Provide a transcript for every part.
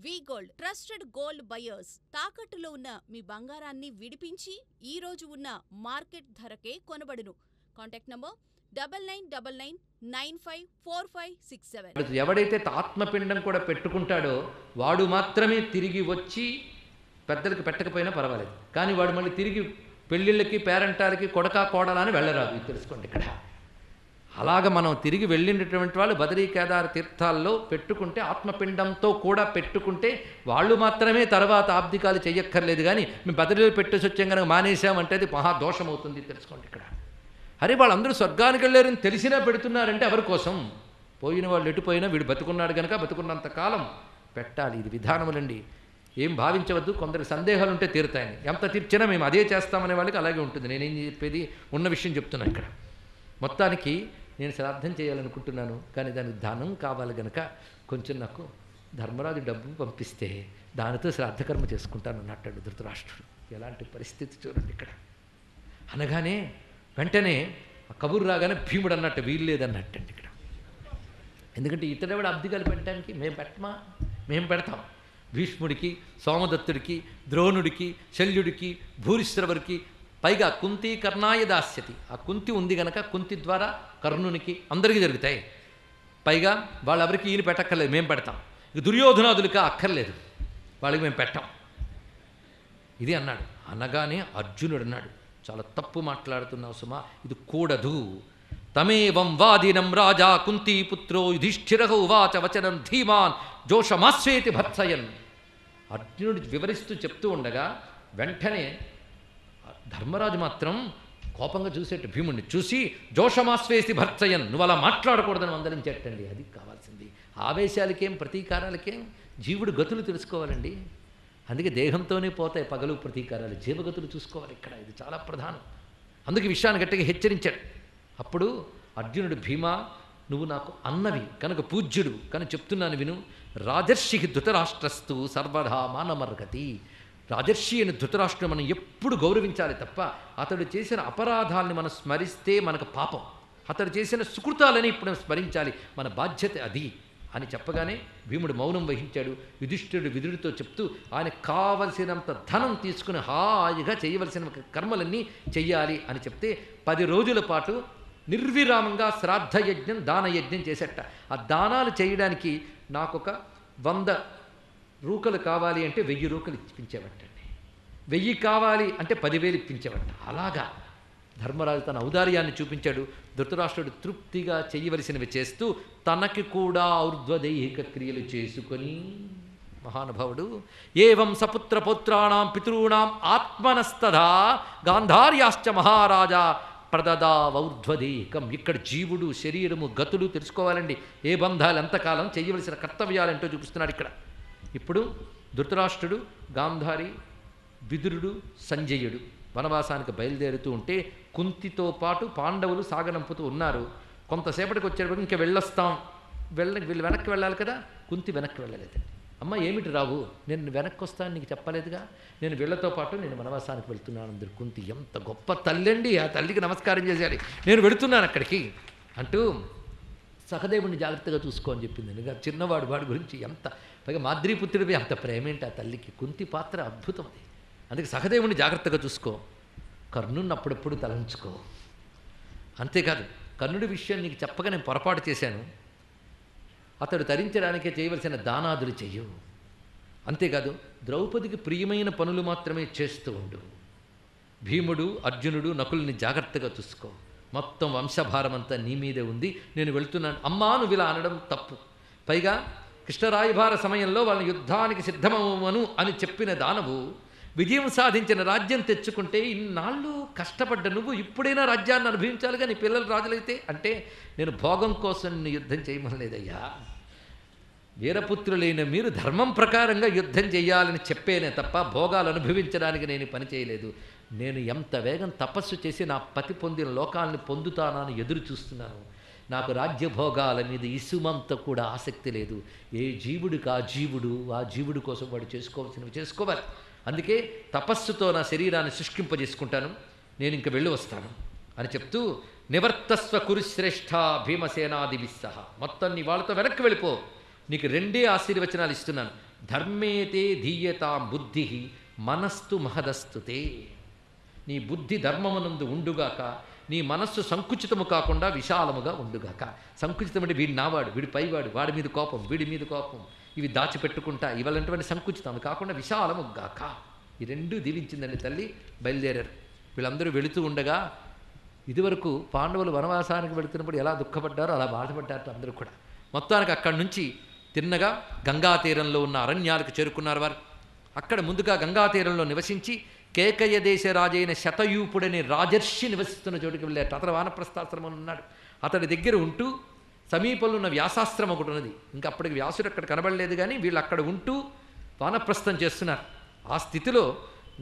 వి gold trusted gold buyers తాకట్టులో ఉన్న మీ బంగారాన్ని విడిపించి ఈ రోజు ఉన్న మార్కెట్ ధరకే కొనబడును. Contact number 9999954567. ఎవడైతే ఆత్మపిండం కూడా పెట్టుకుంటాడో వాడు మాత్రమే తిరిగి వచ్చి పెద్దలకి పెట్టకపోయినా పర్వాలేదు, కానీ వాడు మళ్ళీ తిరిగి పెళ్ళిళ్ళకి పేరంటాలకి కొడకా కోడలని వెళ్ళరాదు. ఇది తెలుసుకోండి ఇక్కడ. అలాగ మనం తిరిగి వెళ్ళినటువంటి వాళ్ళు బదరీ కేదార తీర్థాల్లో పెట్టుకుంటే ఆత్మపిండంతో కూడా పెట్టుకుంటే వాళ్ళు మాత్రమే తర్వాత ఆబ్దికాలు చెయ్యక్కర్లేదు. కానీ మేము బదరీలో పెట్టేసి వచ్చాం కనుక మానేసామంటే అది మహాదోషం అవుతుంది. తెలుసుకోండి ఇక్కడ. అరే వాళ్ళందరూ స్వర్గానికి వెళ్ళారని తెలిసినా పెడుతున్నారంటే ఎవరి కోసం? పోయిన వాళ్ళు ఎటుపోయినా వీడు బతుకున్నాడు కనుక బతుకున్నంత కాలం పెట్టాలి. ఇది విధానములండి. ఏం భావించవద్దు. కొందరు సందేహాలు ఉంటే తీరుతాయని. ఎంత తీర్చినా మేము అదే చేస్తామనే వాళ్ళకి అలాగే ఉంటుంది. నేనేం చెప్పేది ఉన్న విషయం చెప్తున్నాను ఇక్కడ. మొత్తానికి నేను శ్రాద్ధం చేయాలనుకుంటున్నాను, కానీ దానికి ధనం కావాలి కనుక కొంచెం నాకు ధర్మరాజు డబ్బు పంపిస్తే దానితో శ్రాద్ధకర్మ చేసుకుంటాను అన్నట్టాడు ధృతరాష్ట్రుడు. ఎలాంటి పరిస్థితి చూడండి ఇక్కడ. అనగానే వెంటనే కబురు రాగానే భీముడు అన్నట్టు వీల్లేదన్నట్టండి ఇక్కడ. ఎందుకంటే ఇతడెవడు అబ్దికాలు పెట్టడానికి మేము పెడతాం. భీష్ముడికి, సోమదత్తుడికి, ద్రోణుడికి, శల్యుడికి, భూరిశ్రవుడికి, పైగా కుంతి కర్ణాయ దాస్యతి. ఆ కుంతి ఉంది గనక కుంతి ద్వారా కర్ణునికి అందరికీ జరుగుతాయి. పైగా వాళ్ళెవరికి ఈయన పెట్టక్కర్లేదు, మేము పెడతాం. ఇక దుర్యోధనాదులకి అక్కర్లేదు, వాళ్ళకి మేము పెట్టాం. ఇది అన్నాడు. అనగానే అర్జునుడు అన్నాడు, చాలా తప్పు మాట్లాడుతున్నావు సుమా, ఇది కూడదు. తమేవం వాదినం రాజా కుంతీపుత్రో యుధిష్ఠిరః ఉవాచ వచనం ధీమాన్ జోషమాస్వేతి భత్సయన్. అర్జునుడు వివరిస్తూ చెప్తూ ఉండగా వెంటనే ధర్మరాజు మాత్రం కోపంగా చూసేట్టు భీముడిని చూసి జోషమాస్వేసి భర్తయన్, నువ్వు అలా మాట్లాడకూడదని మందలించేటండి. అది కావాల్సింది. ఆవేశాలకేం ప్రతీకారాలకేం జీవుడు గతులు తెలుసుకోవాలండి. అందుకే దేహంతోనే పోతాయి పగలు ప్రతీకారాలు, జీవగతులు చూసుకోవాలి ఇక్కడ. ఇది చాలా ప్రధానం. అందుకే విషయాన్ని గట్టిగా హెచ్చరించాడు. అప్పుడు అర్జునుడు, భీమా నువ్వు నాకు అన్నవి కనుక పూజ్యుడు కనుక చెప్తున్నాను విను. రాజర్షి ధృతరాష్ట్రస్తు సర్వదా మానమర్గతి. రాజర్షి అని ధృతరాష్ట్రుడు మనం ఎప్పుడు గౌరవించాలి తప్ప అతడు చేసిన అపరాధాలని మనం స్మరిస్తే మనకు పాపం. అతడు చేసిన సుకృతాలని ఇప్పుడు స్మరించాలి, మన బాధ్యత అది అని చెప్పగానే భీముడు మౌనం వహించాడు. యుధిష్ఠిరుడు విదురుడితో చెప్తూ ఆయన కావలసినంత ధనం తీసుకుని హాయిగా చేయవలసిన కర్మలన్నీ చెయ్యాలి అని చెప్తే 10 రోజుల పాటు నిర్విరామంగా శ్రాద్ధయజ్ఞం దానయజ్ఞం చేసేట. ఆ దానాలు చేయడానికి నాకొక 100 రూకలు కావాలి అంటే 1000 రూకలు ఇప్పించేవటండి. 1000 కావాలి అంటే 10,000 ఇప్పించేవట. అలాగా ధర్మరాజు తన ఔదార్యాన్ని చూపించాడు. ధృతరాష్ట్రుడు తృప్తిగా చేయవలసినవి చేస్తూ తనకి కూడా ఔర్ధ్వదైహిక క్రియలు చేసుకొని మహానుభావుడు ఏవం సపుత్ర పౌత్రాణం పితॄణాం ఆత్మనస్తదా గాంధార్యాశ్చ మహారాజా ప్రదదా ఔర్ధ్వదైహికం. ఇక్కడ జీవుడు శరీరము గతులు తెలుసుకోవాలండి. ఏ బంధాలు ఎంతకాలం చేయవలసిన కర్తవ్యాలంటో చూపిస్తున్నాడు ఇక్కడ. ఇప్పుడు ధృతరాష్ట్రుడు, గాంధారి, విదురుడు, సంజయుడు వనవాసానికి బయలుదేరుతూ ఉంటే కుంతితో పాటు పాండవులు సాగనంపుతూ ఉన్నారు. కొంతసేపటికి వచ్చేటప్పుడు ఇంకా వెళ్ళొస్తాం, వీళ్ళు వెనక్కి వెళ్ళాలి కదా. కుంతి వెనక్కి వెళ్ళలేదండి. అమ్మ ఏమిటి రావు, నేను వెనక్కి వస్తాను నీకు చెప్పలేదుగా, నేను వీళ్ళతో పాటు నేను వనవాసానికి వెళ్తున్నాను అందరు. కుంతి ఎంత గొప్ప తల్లండి, ఆ తల్లికి నమస్కారం చేసేయాలి. నేను వెళుతున్నాను అక్కడికి అంటూ సహదేవుడిని జాగ్రత్తగా చూసుకో అని చెప్పింది. ఇంకా చిన్నవాడు వాడి గురించి ఎంత, పైగా మాద్రీపుత్రుడివి అంత ప్రేమేంటి ఆ తల్లికి. కుంతి పాత్ర అద్భుతం అది. అందుకే సహదేవుడిని జాగ్రత్తగా చూసుకో, కర్ణుడిని అప్పుడప్పుడు తలంచుకో. అంతేకాదు కర్ణుడి విషయం నీకు చెప్పగా నేను పొరపాటు చేశాను, అతడు తరించడానికే చేయవలసిన దానాదులు చెయ్యు. అంతేకాదు ద్రౌపదికి ప్రియమైన పనులు మాత్రమే చేస్తూ ఉండు. భీముడు, అర్జునుడు, నకుల్ని జాగ్రత్తగా చూసుకో. మొత్తం వంశభారం అంతా నీ మీదే ఉంది, నేను వెళ్తున్నాను. అమ్మా నువ్వు ఇలా అనడం తప్పు. పైగా కృష్ణరాయభార సమయంలో వాళ్ళని యుద్ధానికి సిద్ధమవను అని చెప్పిన దానవు విజయం సాధించిన రాజ్యం తెచ్చుకుంటే ఇన్నాళ్ళు కష్టపడ్డ నువ్వు ఇప్పుడైనా రాజ్యాన్ని అనుభవించాలిగా, నీ పిల్లలు రాజులైతే. అంటే నేను భోగం కోసం యుద్ధం చేయమనలేదయ్యా. వీరపుత్రులైన మీరు ధర్మం ప్రకారంగా యుద్ధం చేయాలని చెప్పేనే తప్ప భోగాలు అనుభవించడానికి నేను పని చేయలేదు. నేను ఎంత వేగం తపస్సు చేసి నా పతి పొందిన లోకాలను పొందుతానని ఎదురు చూస్తున్నాను. నాకు రాజ్యభోగాల మీద ఇసుమంత కూడా ఆసక్తి లేదు. ఏ జీవుడికి ఆ జీవుడు కోసం వాడు చేసుకోవాల్సినవి చేసుకోవాలి. అందుకే తపస్సుతో నా శరీరాన్ని శుష్కింపజేసుకుంటాను, నేను ఇంక వెళ్ళి వస్తాను అని చెప్తూ నివర్తస్వ కురుశ్రేష్ఠ భీమసేనాదిభిస్సహ, మొత్తం నీ వాళ్ళతో వెనక్కి వెళ్ళిపో, నీకు 2 ఆశీర్వచనాలు ఇస్తున్నాను. ధర్మేతే ధీయతాం బుద్ధి మనస్తు మహదస్తుతే. నీ బుద్ధి ధర్మమునందు ఉండుగాక, నీ మనస్సు సంకుచితము కాకుండా విశాలముగా ఉండుగాక. సంకుచితం అంటే వీడి నావాడు, వీడి పైవాడు, వాడి మీద కోపం, వీడి మీద కోపం, ఇవి దాచిపెట్టుకుంటా ఇవాళంటువంటి సంకుచితం కాకుండా విశాలముగాక. ఈ రెండు దీవించిందండి తల్లి. బయలుదేరారు. వీళ్ళందరూ వెళుతూ ఉండగా ఇదివరకు పాండవులు వనవాసానికి వెళుతున్నప్పుడు ఎలా దుఃఖపడ్డారో అలా బాధపడ్డారు అందరూ కూడా. మొత్తానికి అక్కడి నుంచి తిన్నగా గంగా తీరంలో ఉన్న అరణ్యాలకు చేరుకున్నారు వారు. అక్కడ ముందుగా గంగా తీరంలో నివసించి కేకయ దేశ రాజైన శతయూపుడనే రాజర్షి నివసిస్తున్న చోటుకి వెళ్ళారు. అతడు వానప్రస్థాశ్రమం ఉన్నాడు. అతడి దగ్గర ఉంటూ సమీపంలో ఉన్న వ్యాసాశ్రమం ఒకటి ఉన్నది. ఇంకా అప్పటికి వ్యాసుడు అక్కడ కనబడలేదు, కానీ వీళ్ళు అక్కడ ఉంటూ వానప్రస్థం చేస్తున్నారు. ఆ స్థితిలో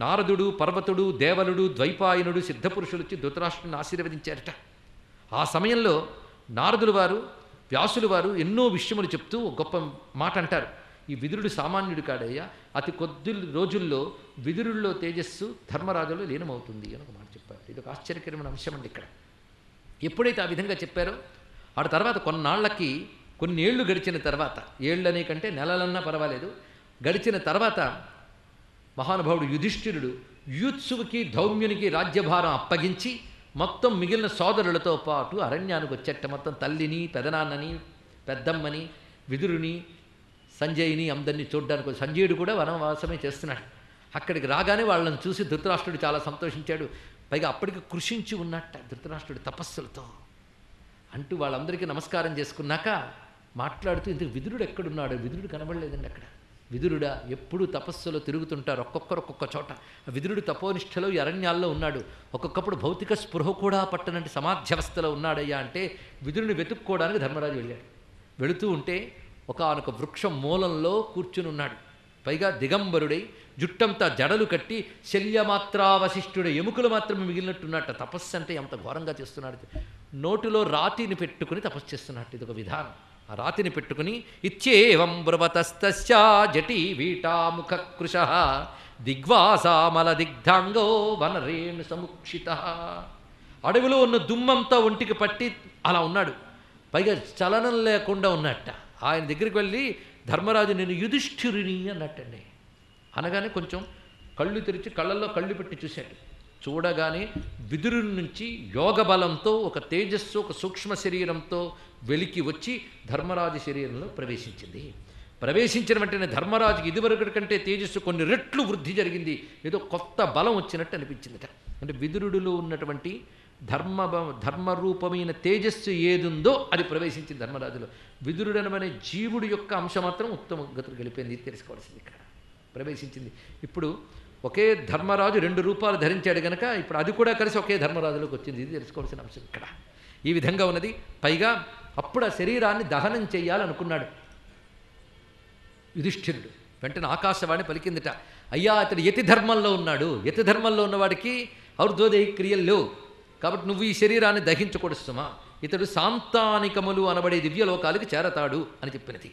నారదుడు, పర్వతుడు, దేవలుడు, ద్వైపాయనుడు, సిద్ధపురుషులు వచ్చి ధృతరాష్ట్రుని ఆశీర్వదించారట. ఆ సమయంలో నారదులు వారు, వ్యాసులు వారు ఎన్నో విషయములు చెప్తూ గొప్ప మాట అంటారు. ఈ విదురుడు సామాన్యుడు కాడయ్యా, అతి కొద్ది రోజుల్లో విదురుల్లో తేజస్సు ధర్మరాజులో లీనమవుతుంది అని ఒక మాట చెప్పారు. ఇది ఒక ఆశ్చర్యకరమైన అంశం అండి. ఇక్కడ ఎప్పుడైతే ఆ విధంగా చెప్పారో ఆ తర్వాత కొన్నాళ్లకి, కొన్ని ఏళ్ళు గడిచిన తర్వాత, ఏళ్ళనే కంటే నెలలన్నా పర్వాలేదు, గడిచిన తర్వాత మహానుభావుడు యుధిష్ఠిరుడు యూత్సువుకి ధౌమ్యునికి రాజ్యభారం అప్పగించి మొత్తం మిగిలిన సోదరులతో పాటు అరణ్యానికి వచ్చేట. మొత్తం తల్లిని, పెదనాన్నని, పెద్దమ్మని, విదురుని, సంజయ్ని అందరినీ చూడ్డానికి. సంజయుడు కూడా వనవాసమే చేస్తున్నాడు. అక్కడికి రాగానే వాళ్ళని చూసి ధృతరాష్ట్రుడు చాలా సంతోషించాడు. పైగా అప్పటికి కృషించి ఉన్నట్ట ధృతరాష్ట్రుడు తపస్సులతో. అంటూ వాళ్ళందరికీ నమస్కారం చేసుకున్నాక మాట్లాడుతూ, ఇంతకు విదురుడు ఎక్కడున్నాడు? విదురుడు కనబడలేదండి అక్కడ. విదురుడా ఎప్పుడూ తపస్సులో తిరుగుతుంటారు, ఒక్కొక్కరు ఒక్కొక్క చోట. విదురుడు తపోనిష్టలో ఈ అరణ్యాల్లో ఉన్నాడు. ఒక్కొక్కప్పుడు భౌతిక స్పృహ కూడా పట్టనంటి సమాధ్యవస్థలో ఉన్నాడయ్యా అంటే విదురుని వెతుక్కోవడానికి ధర్మరాజు వెళ్ళాడు. వెళుతూ ఉంటే ఒకానొక వృక్షం మూలంలో కూర్చుని ఉన్నాడు. పైగా దిగంబరుడై జుట్టంతా జడలు కట్టి శల్యమాత్రావశిష్ఠుడు, ఎముకలు మాత్రమే మిగిలినట్టున్నట్ట. తపస్సు అంటే ఎంత ఘోరంగా చేస్తున్నాడు. నోటిలో రాతిని పెట్టుకుని తపస్సు చేస్తున్నట్టు. ఇది ఒక విధానం. ఆ రాతిని పెట్టుకుని ఇచ్చేవం బ్రవతస్తస్యా జటీ వీటాముఖ కృశ దిగ్వాసామల దిగ్ధాంగో వనరేణు సముక్షిత. అడవిలో ఉన్న దుమ్మంతా ఒంటికి పట్టి అలా ఉన్నాడు. పైగా చలనం లేకుండా ఉన్నట్ట. ఆయన దగ్గరికి వెళ్ళి ధర్మరాజు నేను యుధిష్ఠిరుని అన్నట్టండి. అనగానే కొంచెం కళ్ళు తెరిచి కళ్ళల్లో కళ్ళు పెట్టి చూశాడు. చూడగానే విదురుని నుంచి యోగ బలంతో ఒక తేజస్సు, ఒక సూక్ష్మ శరీరంతో వెలికి వచ్చి ధర్మరాజు శరీరంలో ప్రవేశించింది. ప్రవేశించిన వెంటనే ధర్మరాజుకి ఇదివరకటి కంటే తేజస్సు కొన్ని రెట్లు వృద్ధి జరిగింది. ఏదో కొత్త బలం వచ్చినట్టు అనిపించిందట. అంటే విదురుడిలో ఉన్నటువంటి ధర్మరూపమైన తేజస్సు ఏదుందో అది ప్రవేశించింది ధర్మరాజులో. విదురుడనమనే జీవుడి యొక్క అంశం మాత్రం ఉత్తమ గతులు గెలిపింది. తెలుసుకోవాల్సింది ఇక్కడ ప్రవేశించింది. ఇప్పుడు ఒకే ధర్మరాజు 2 రూపాలు ధరించాడు కనుక ఇప్పుడు అది కూడా కలిసి ఒకే ధర్మరాజులోకి వచ్చింది. ఇది తెలుసుకోవాల్సిన అంశం ఇక్కడ. ఈ విధంగా ఉన్నది. పైగా అప్పుడు ఆ శరీరాన్ని దహనం చేయాలనుకున్నాడు యుధిష్ఠిరుడు. వెంటనే ఆకాశవాణి పలికిందిట, అయ్యా అతడు యతి ధర్మంలో ఉన్నాడు. యతి ధర్మంలో ఉన్నవాడికి ఔర్ధ్వోదయ క్రియలు లేవు, కాబట్టి నువ్వు ఈ శరీరాన్ని దహించకూడదుమా. ఇతడు సాంతానికములు అనబడే దివ్యలోకాలకి చేరతాడు అని చెప్పినది.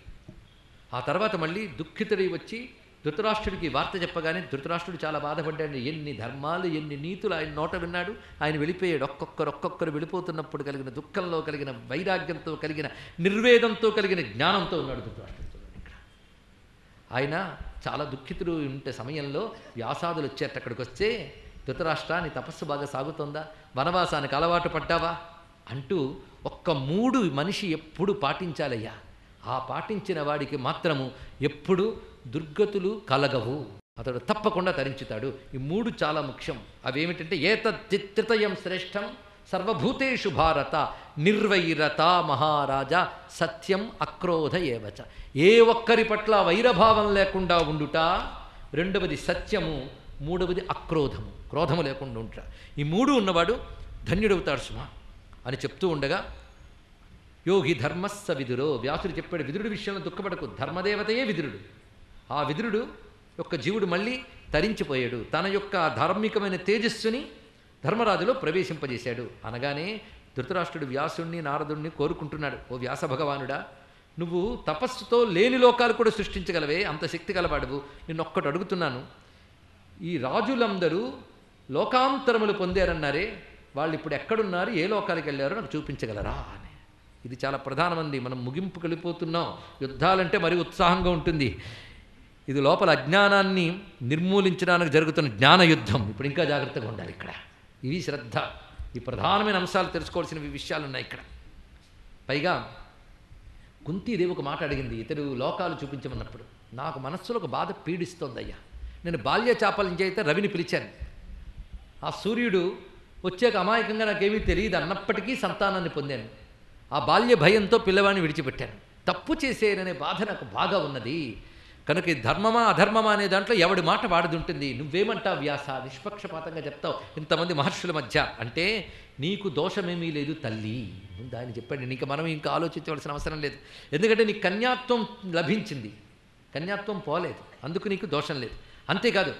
ఆ తర్వాత మళ్ళీ దుఃఖితుడై వచ్చి ధృతరాష్ట్రుడికి వార్త చెప్పగానే ధృతరాష్ట్రుడు చాలా బాధపడ్డాడు. ఎన్ని ధర్మాలు, ఎన్ని నీతులు ఆయన నోట విన్నాడు. ఆయన వెళ్ళిపోయాడు. ఒక్కొక్కరు వెళ్ళిపోతున్నప్పుడు కలిగిన దుఃఖంలో, కలిగిన వైరాగ్యంతో, కలిగిన నిర్వేదంతో, కలిగిన జ్ఞానంతో ఉన్నాడు ధృతరాష్ట్రుడు. ఇక్కడ ఆయన చాలా దుఃఖితుడు ఉంటే సమయంలో వ్యాసాదులు వచ్చేట. అక్కడికి వస్తే ధృతరాష్ట్ర నీ తపస్సు బాగా సాగుతుందా, వనవాసానికి అలవాటు పడ్డావా అంటూ 3 మనిషి ఎప్పుడు పాటించాలయ్యా. ఆ పాటించిన వాడికి మాత్రము ఎప్పుడు దుర్గతులు కలగవు, అతడు తప్పకుండా తరించుతాడు. ఈ 3 చాలా ముఖ్యం. అవేమిటంటే ఏతత్త్రితయం శ్రేష్టం సర్వభూతేషు భారత నిర్వైరత మహారాజా సత్యం అక్రోధ ఏవచ. ఏ ఒక్కరి పట్ల వైరభావం లేకుండా ఉండుట, రెండవది సత్యము, మూడవది అక్రోధము, క్రోధము లేకుండా ఉంట. ఈ 3 ఉన్నవాడు ధన్యుడవుతాడు సుమా అని చెప్తూ ఉండగా యోగి ధర్మస్స విదురో, వ్యాసుడు చెప్పాడు విదురుడి విషయంలో దుఃఖపడకు, ధర్మదేవతయే విదురుడు. ఆ విదురుడు యొక్క జీవుడు మళ్ళీ తరించిపోయాడు. తన యొక్క ధార్మికమైన తేజస్సుని ధర్మరాజులో ప్రవేశింపజేశాడు. అనగానే ధృతరాష్ట్రుడు వ్యాసుడిని, నారదుడిని కోరుకుంటున్నాడు, ఓ వ్యాస భగవానుడా, నువ్వు తపస్సుతో లేని లోకాలు కూడా సృష్టించగలవే, అంత శక్తి గలవాడువు. నిన్నొక్కటి అడుగుతున్నాను, ఈ రాజులందరూ లోకాంతరములు పొందారన్నారే, వాళ్ళు ఇప్పుడు ఎక్కడున్నారు, ఏ లోకాలకు వెళ్ళారో నాకు చూపించగలరా అని. ఇది చాలా ప్రధానమంది. మనం ముగింపుకు వెళ్ళిపోతున్నాం. యుద్ధాలంటే మరీ ఉత్సాహంగా ఉంటుంది. ఇది లోపల అజ్ఞానాన్ని నిర్మూలించడానికి జరుగుతున్న జ్ఞానయుద్ధం. ఇప్పుడు ఇంకా జాగ్రత్తగా ఉండాలి ఇక్కడ. ఇవి శ్రద్ధ. ఈ ప్రధానమైన అంశాలు తెలుసుకోవాల్సినవి విషయాలు ఉన్నాయి ఇక్కడ. పైగా కుంతీదేవి ఒక మాట అడిగింది ఇతడు లోకాలు చూపించమన్నప్పుడు. నాకు మనస్సులో ఒక బాధ పీడిస్తోందయ్యా. నేను బాల్య చాపల్యం చేస్తే రవిని పిలిచాను. ఆ సూర్యుడు వచ్చాక అమాయకంగా నాకేమీ తెలియదు అన్నప్పటికీ సంతానాన్ని పొందాను. ఆ బాల్య భయంతో పిల్లవాడిని విడిచిపెట్టాను. తప్పు చేసేననే బాధ నాకు బాగా ఉన్నది. కనుక ఈ ధర్మమా అధర్మమా అనే దాంట్లో ఎవడి మాట వాడిది ఉంటుంది. నువ్వేమంటావు వ్యాస? నిష్పక్షపాతంగా చెప్తావు ఇంతమంది మహర్షుల మధ్య అంటే నీకు దోషమేమీ లేదు తల్లి. ముందు ఆయన చెప్పండి. నీకు మనం ఇంకా ఆలోచించవలసిన అవసరం లేదు. ఎందుకంటే నీకు కన్యాత్వం లభించింది, కన్యాత్వం పోలేదు, అందుకు నీకు దోషం లేదు. అంతేకాదు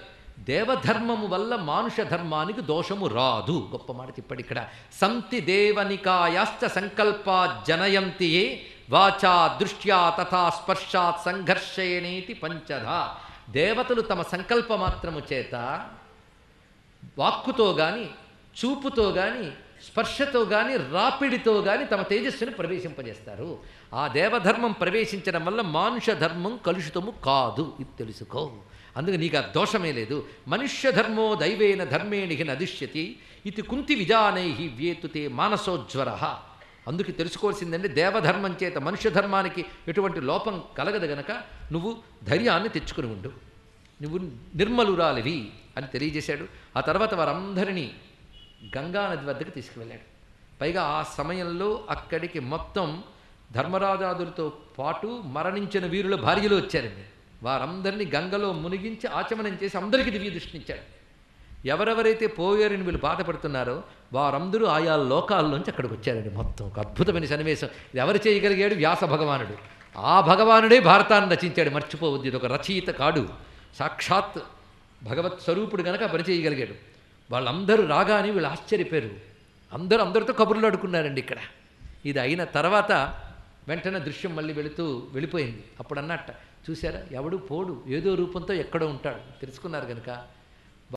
దేవధర్మము వల్ల మానుష ధర్మానికి దోషము రాదు. గొప్ప మాట చెప్పాడు ఇక్కడ. సంతి దేవనికాయాశ్చ సంకల్పా జనయంతి ఏ వాచా దృష్ట్యా తథా స్పర్శాత్ సంఘర్షేణేతి పంచధా. దేవతలు తమ సంకల్ప మాత్రము చేత వాక్కుతో గాని, చూపుతో గాని, స్పర్శతో గాని, రాపిడితో గాని తమ తేజస్సుని ప్రవేశింపజేస్తారు. ఆ దేవధర్మం ప్రవేశించడం వల్ల మానుష ధర్మం కలుషితము కాదు. ఇది తెలుసుకో. అందుకే నీకు ఆ దోషమే లేదు. మనుష్య ధర్మో దైవేన ధర్మేణి నదిష్యతి ఇది కుంతి విజానై వ్యేతుతే మానసోజ్వర. అందుకు తెలుసుకోవాల్సిందంటే దేవధర్మం చేత మనుష్య ధర్మానికి ఎటువంటి లోపం కలగదు గనక నువ్వు ధైర్యాన్ని తెచ్చుకుని ఉండు, నువ్వు నిర్మలురాలివి అని తెలియజేశాడు. ఆ తర్వాత వారందరినీ గంగానది వద్దకు తీసుకువెళ్ళాడు. పైగా ఆ సమయంలో అక్కడికి మొత్తం ధర్మరాజాదులతో పాటు మరణించిన వీరుల భార్యలు వచ్చారండి. వారందరినీ గంగలో మునిగించి ఆచమనం చేసి అందరికీ దివ్య దృష్టినిచ్చాడు. ఎవరెవరైతే పోయారని వీళ్ళు బాధపడుతున్నారో వారందరూ ఆయా లోకాల్లోంచి అక్కడికి వచ్చారండి. మొత్తం ఒక అద్భుతమైన సన్నివేశం. ఇది ఎవరు చేయగలిగాడు? వ్యాస భగవానుడు. ఆ భగవానుడే భారతాన్ని రచించాడు. మర్చిపోవద్దు, ఇది ఒక రచయిత కాడు, సాక్షాత్ భగవత్ స్వరూపుడు గనక పని చేయగలిగాడు. వాళ్ళందరూ రాగానే వీళ్ళు ఆశ్చర్యపోయారు. అందరితో కబుర్లు అడుకున్నారండి ఇక్కడ. ఇది అయిన తర్వాత వెంటనే దృశ్యం మళ్ళీ వెళ్ళిపోయింది. అప్పుడు అన్నట్ట, చూసారా ఎవడు పోడు, ఏదో రూపంతో ఎక్కడో ఉంటాడు. తెలుసుకున్నారు కనుక